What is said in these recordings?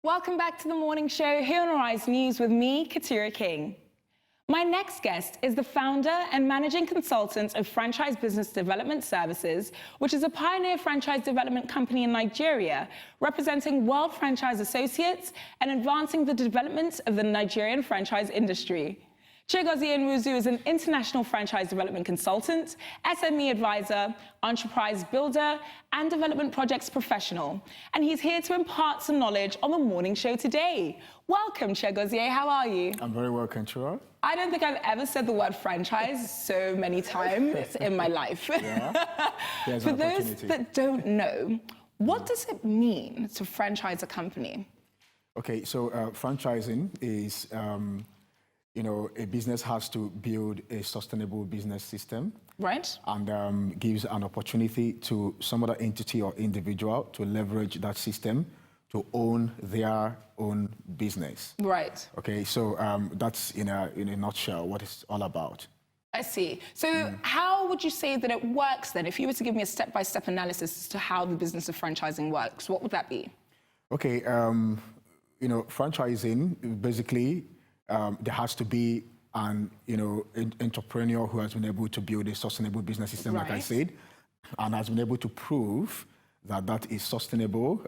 Welcome back to the morning show here on Rise News with me, Katira King. My next guest is the founder and managing consultant of Franchise Business Development Services, which is a pioneer franchise development company in Nigeria, representing World Franchise Associates and advancing the development of the Nigerian franchise industry. Chiagozie Nwizu is an international franchise development consultant, SME advisor, enterprise builder, and development projects professional. And he's here to impart some knowledge on the morning show today. Welcome, Chiagozie. How are you? I'm very well, Controller. I don't think I've ever said the word franchise so many times in my life. Yeah. For those that don't know, what does it mean to franchise a company? Okay, so franchising is, a business has to build a sustainable business system. Right. And gives an opportunity to some other entity or individual to leverage that system to own their own business. Right. Okay, so that's in a nutshell what it's all about. I see. So how would you say that it works then? If you were to give me a step-by-step analysis as to how the business of franchising works, what would that be? Okay, franchising, basically, there has to be an entrepreneur who has been able to build a sustainable business system, like I said, and has been able to prove that that is sustainable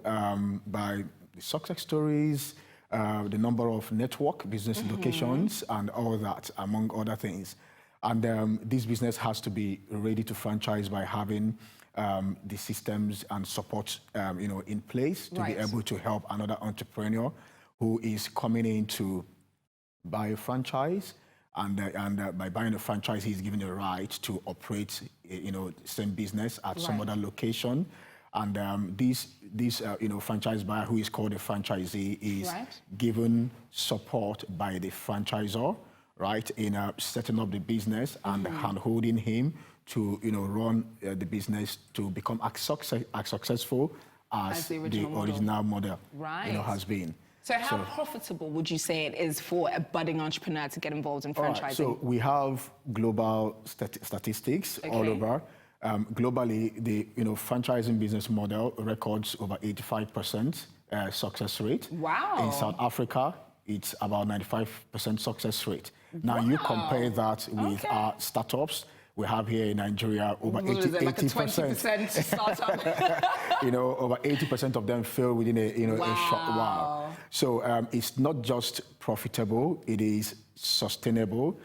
by the success stories, the number of network business locations, and all that, among other things. And this business has to be ready to franchise by having the systems and support, in place to be able to help another entrepreneur who is coming in to buy a franchise, and by buying a franchise, he's given the right to operate, same business at some other location. And this franchise buyer, who is called a franchisee, is given support by the franchisor, right, in setting up the business and hand-holding him to, run the business to become as successful as the original model has been. So how profitable would you say it is for a budding entrepreneur to get involved in franchising? Right, so we have global statistics all over. Globally, the franchising business model records over 85% success rate. Wow. In South Africa, it's about 95% success rate. Now you compare that with our startups. We have here in Nigeria over 80%. Like a 20% startup. Over 80% of them fail within a short while. So it's not just profitable; it is sustainable.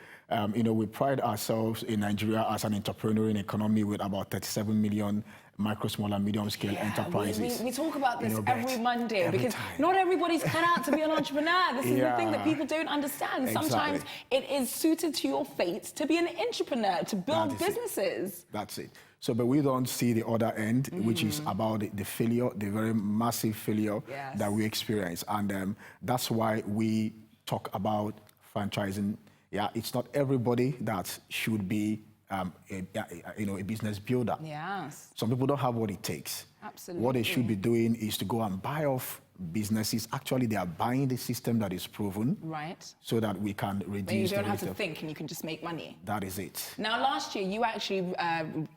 We pride ourselves in Nigeria as an entrepreneurial economy with about 37 million micro, small, and medium-scale enterprises. We talk about this every Monday because not everybody's cut out to be an entrepreneur. This is the thing that people don't understand. Sometimes it is suited to your fate to be an entrepreneur, to build businesses. That's it. So, but we don't see the other end, which is about the failure, the very massive failure that we experience. And that's why we talk about franchising. Yeah, it's not everybody that should be a business builder. Yes. Some people don't have what it takes. Absolutely. What they should be doing is to go and buy off businesses. Actually, they are buying the system that is proven. Right. So that we can reduce the rate. You don't have to think and you can just make money. That is it. Now, last year, you actually, what am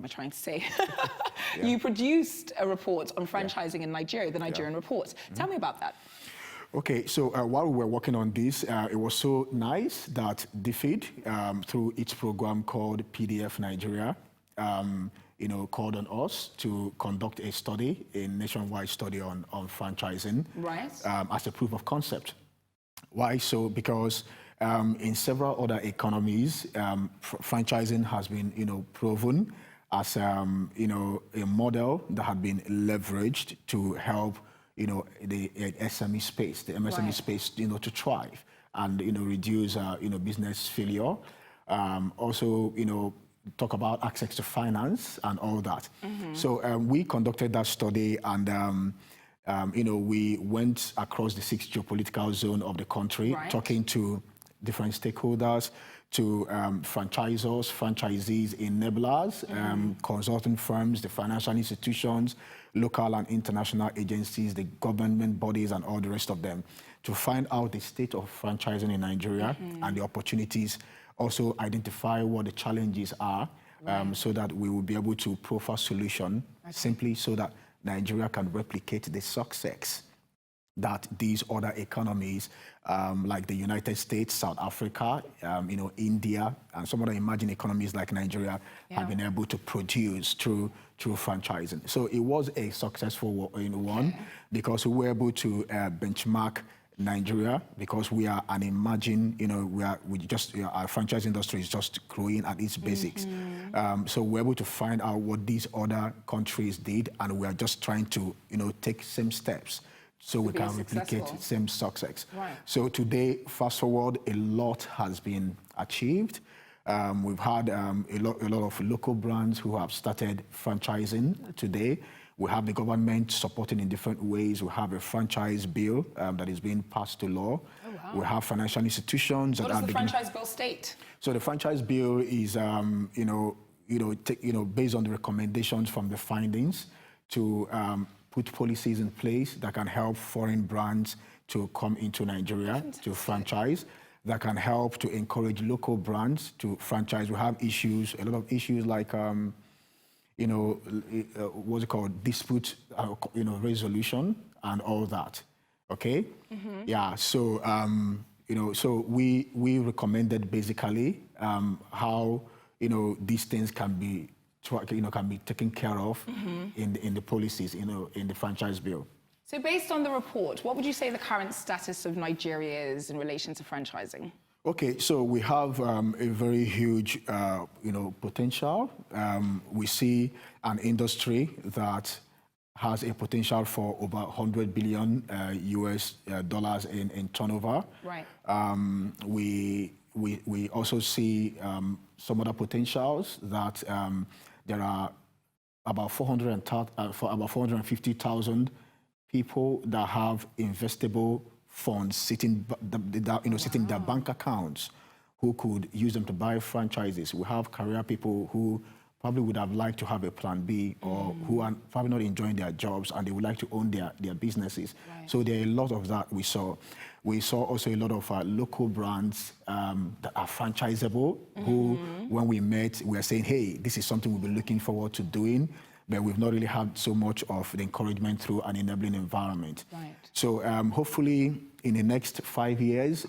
I trying to say? You produced a report on franchising in Nigeria, the Nigerian Report. Tell me about that. Okay, so while we were working on this, it was so nice that DFID, through its program called PDF Nigeria, called on us to conduct a study, a nationwide study on franchising, as a proof of concept. Why so? Because in several other economies, franchising has been, proven as, a model that had been leveraged to help the SME space, the MSME space, to thrive and, reduce, business failure. Also, talk about access to finance and all that. So we conducted that study and, we went across the 6 geopolitical zone of the country, talking to different stakeholders, to franchisors, franchisees, enablers, consulting firms, the financial institutions, local and international agencies, the government bodies, and all the rest of them, to find out the state of franchising in Nigeria and the opportunities, also identify what the challenges are, so that we will be able to profile solution simply so that Nigeria can replicate the success that these other economies, like the United States, South Africa, India, and some other emerging economies like Nigeria, have been able to produce through franchising. So it was a successful one because we were able to benchmark Nigeria, because we are an emerging, our franchise industry is just growing at its basics. So we're able to find out what these other countries did, and we are just trying to, take same steps so we can replicate same success. Right. So today, fast forward, a lot has been achieved. We've had a lot of local brands who have started franchising today. We have the government supporting in different ways. We have a franchise bill that is being passed to law. Oh, wow. We have financial institutions that are What does the franchise bill state? So the franchise bill is, based on the recommendations from the findings to put policies in place that can help foreign brands to come into Nigeria to franchise, that can help to encourage local brands to franchise. We have issues, a lot of issues like, what's it called, dispute, resolution and all that, okay? Yeah, so, so we recommended basically how, these things can be, taken care of in the policies, in the franchise bill. So based on the report, what would you say the current status of Nigeria is in relation to franchising? Okay, so we have a very huge, potential. We see an industry that has a potential for over 100 billion US dollars in turnover. Right. We also see some other potentials that there are about 450,000 people that have investable funds sitting in their bank accounts, who could use them to buy franchises. We have career people who probably would have liked to have a plan B, or who are probably not enjoying their jobs and they would like to own their businesses. Right. So there are a lot of that we saw. We saw also a lot of local brands that are franchisable, who, when we met, we were saying, hey, this is something we've been looking forward to doing, but we've not really had so much of the encouragement through an enabling environment. Right. So hopefully in the next 5 years,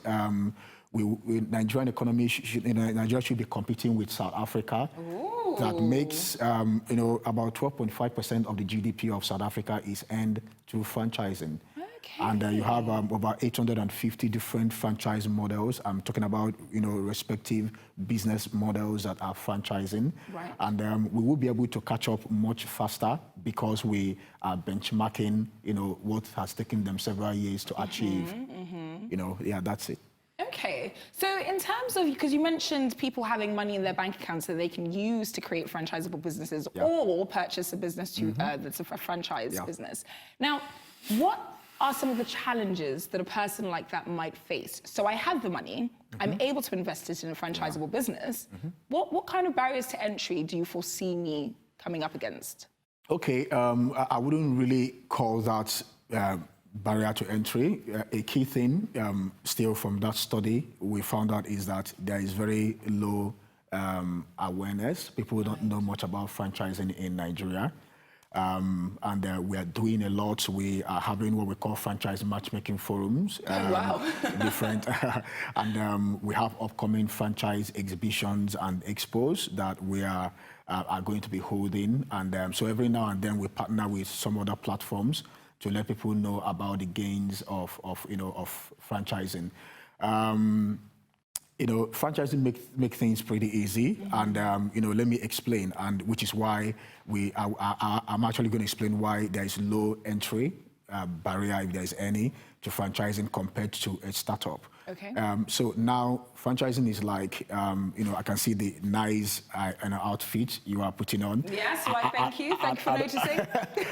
Nigerian economy Nigeria should be competing with South Africa. Ooh. That makes about 12.5% of the GDP of South Africa is earned through franchising. Okay. And you have about 850 different franchise models. I'm talking about respective business models that are franchising. Right. And we will be able to catch up much faster because we are benchmarking what has taken them several years to achieve. Yeah, that's it. Okay, so in terms of, because you mentioned people having money in their bank accounts that they can use to create franchisable businesses or purchase a business to, that's a franchise business. Now, what are some of the challenges that a person like that might face? So I have the money, I'm able to invest it in a franchisable business. What kind of barriers to entry do you foresee me coming up against? Okay, I wouldn't really call that barrier to entry. A key thing still from that study we found out is that there is very low awareness. People don't know much about franchising in Nigeria. And we are doing a lot. We are having what we call franchise matchmaking forums. Different. And we have upcoming franchise exhibitions and expos that we are going to be holding. And so every now and then we partner with some other platforms to let people know about the gains of franchising. Franchising make things pretty easy, and let me explain. And which is why I'm actually going to explain why there is low entry barrier, if there is any, to franchising compared to a startup. Okay. So now franchising is like, I can see the nice outfit you are putting on. Yes, why, thank you. Thank you for noticing.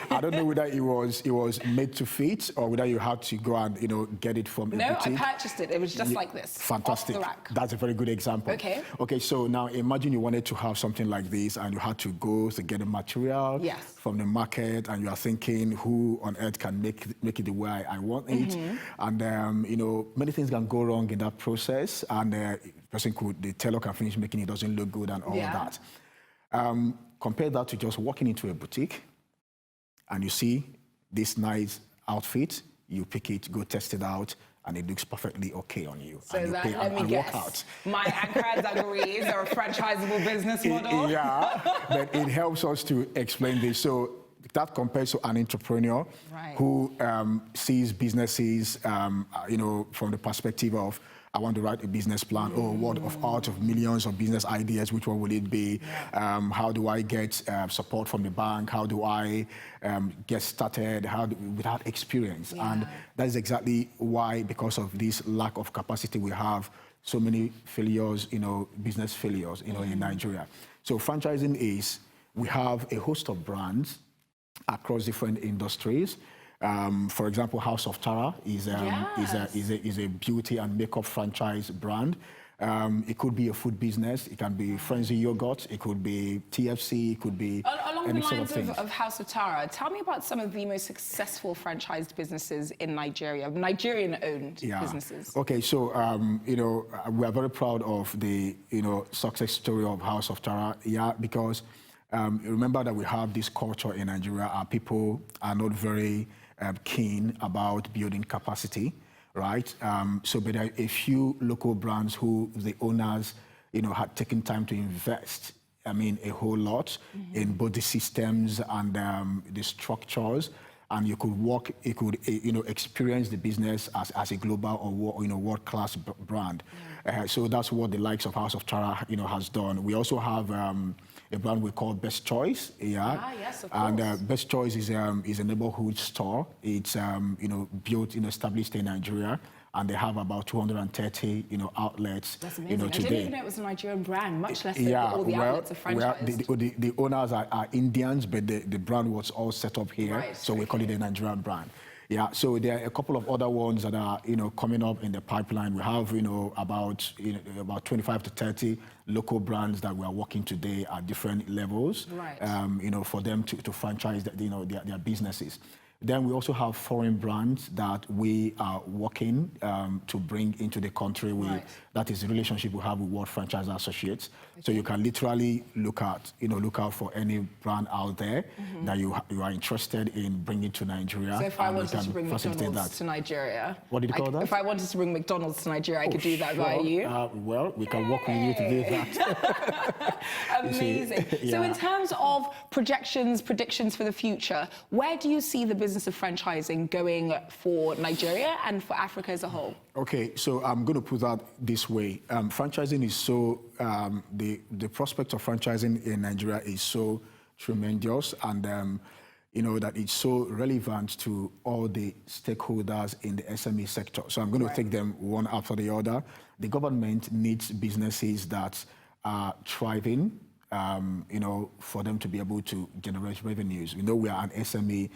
I don't know whether it was made to fit or whether you had to go and, get it from a boutique. No, I purchased it. It was just like this. Fantastic. Off the rack. That's a very good example. Okay. Okay, so now imagine you wanted to have something like this and you had to go to get the material from the market, and you are thinking, who on earth can make it the way I want it? And, many things can go wrong in that process, and the tailor can finish making it doesn't look good and all that. Compare that to just walking into a boutique and you see this nice outfit, you pick it, go test it out, and it looks perfectly okay on you. So and you that, pay let me and guess, walk out. my Ankara degrees are a franchisable business model? Yeah, but it helps us to explain this. So that compares to an entrepreneur who sees businesses, from the perspective of, I want to write a business plan. Oh, what out of millions of business ideas, which one will it be? How do I get support from the bank? How do I get started? Without experience? And that is exactly why, because of this lack of capacity, we have so many failures, business failures, in Nigeria. So franchising is, we have a host of brands across different industries. For example, House of Tara is a beauty and makeup franchise brand. It could be a food business. It can be Frenzy Yogurt. It could be TFC. It could be along any the sort lines of things. of House of Tara. Tell me about some of the most successful franchised businesses in Nigeria, Nigerian-owned businesses. Okay, so we are very proud of the success story of House of Tara. Yeah, because remember that we have this culture in Nigeria. Our people are not very keen about building capacity, right? So but there are a few local brands who the owners, had taken time to invest, a whole lot in both the systems and the structures. And you could experience the business as a global or world-class brand. So that's what the likes of House of Tara, has done. We also have a brand we call Best Choice. Yes, of course. And Best Choice is a neighborhood store. It's built established in Nigeria, and they have about 230 outlets. That's amazing. Today. I didn't even know it was a Nigerian brand, much less that all the outlets are franchised. The owners are Indians, but the brand was all set up here, so we call it a Nigerian brand. Yeah, so there are a couple of other ones that are coming up in the pipeline. We have about 25 to 30 local brands that we are working today at different levels. For them to franchise their businesses. Then we also have foreign brands that we are working to bring into the country. That is the relationship we have with World Franchise Associates. So you can literally look out for any brand out there that you are interested in bringing to Nigeria. So if I wanted to bring McDonald's to Nigeria, what did you call that? If I wanted to bring McDonald's to Nigeria, I could do that via you. Well, we can work with you to do that. Amazing. So in terms of predictions for the future, where do you see the business of franchising going for Nigeria and for Africa as a whole? Okay, so I'm going to put that this way. Franchising is so, the prospect of franchising in Nigeria is so tremendous, and that it's so relevant to all the stakeholders in the SME sector. So I'm going to take them one after the other. The government needs businesses that are thriving, for them to be able to generate revenues. We are an SME,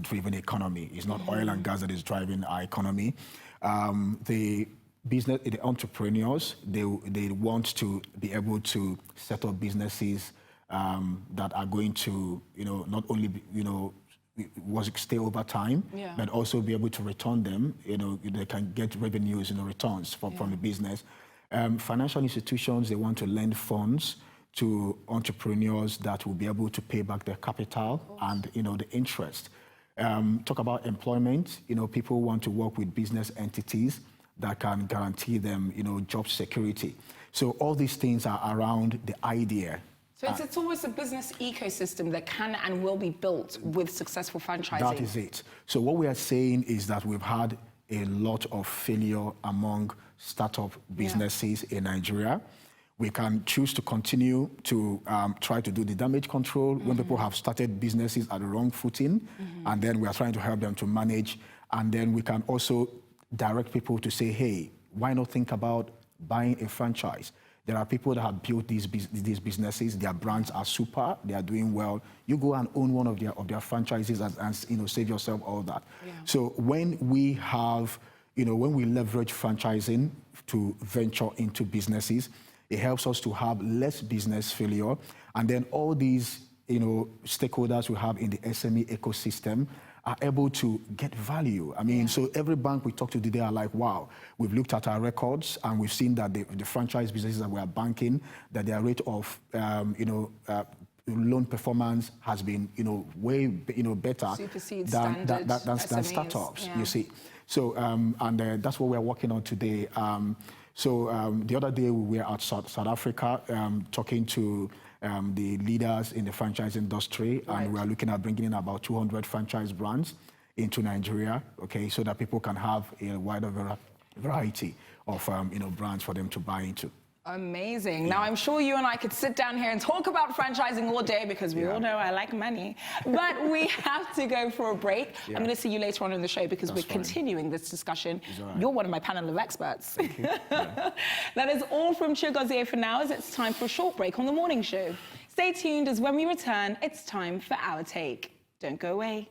driven economy. It's not oil and gas that is driving our economy. The entrepreneurs, they want to be able to set up businesses that are going to, not only stay over time, but also be able to return them. They can get revenues, returns from the business. Financial institutions, they want to lend funds to entrepreneurs that will be able to pay back their capital and the interest. Talk about employment. People want to work with business entities that can guarantee them job security. So all these things are around the idea. So it's almost a business ecosystem that can and will be built with successful franchising. That is it. So what we are saying is that we've had a lot of failure among startup businesses in Nigeria. We can choose to continue to try to do the damage control when people have started businesses at the wrong footing, and then we are trying to help them to manage. And then we can also direct people to say, hey, why not think about buying a franchise? There are people that have built these businesses. Their brands are super. They are doing well. You go and own one of their franchises and save yourself all that. So when we have, when we leverage franchising to venture into businesses, it helps us to have less business failure. And then all these, stakeholders we have in the SME ecosystem are able to get value. So every bank we talk to today are like, wow, we've looked at our records and we've seen that the franchise businesses that we are banking, that their rate of, loan performance has been, way, better Supersedes than SMEs, startups, yeah. you see. So, that's what we're working on today. The other day we were at South Africa talking to the leaders in the franchise industry, Right. and we are looking at bringing in about 200 franchise brands into Nigeria, okay, so that people can have a wider variety of, brands for them to buy into. Amazing. Now, I'm sure you and I could sit down here and talk about franchising all day because we all know I like money. But we have to go for a break. Yeah. I'm going to see you later on in the show because That's we're fine. continuing this discussion. All right. You're one of my panel of experts. Thank you. Yeah. That is all from Chiagozie for now, as it's time for a short break on The Morning Show. Stay tuned, as when we return, it's time for Our Take. Don't go away.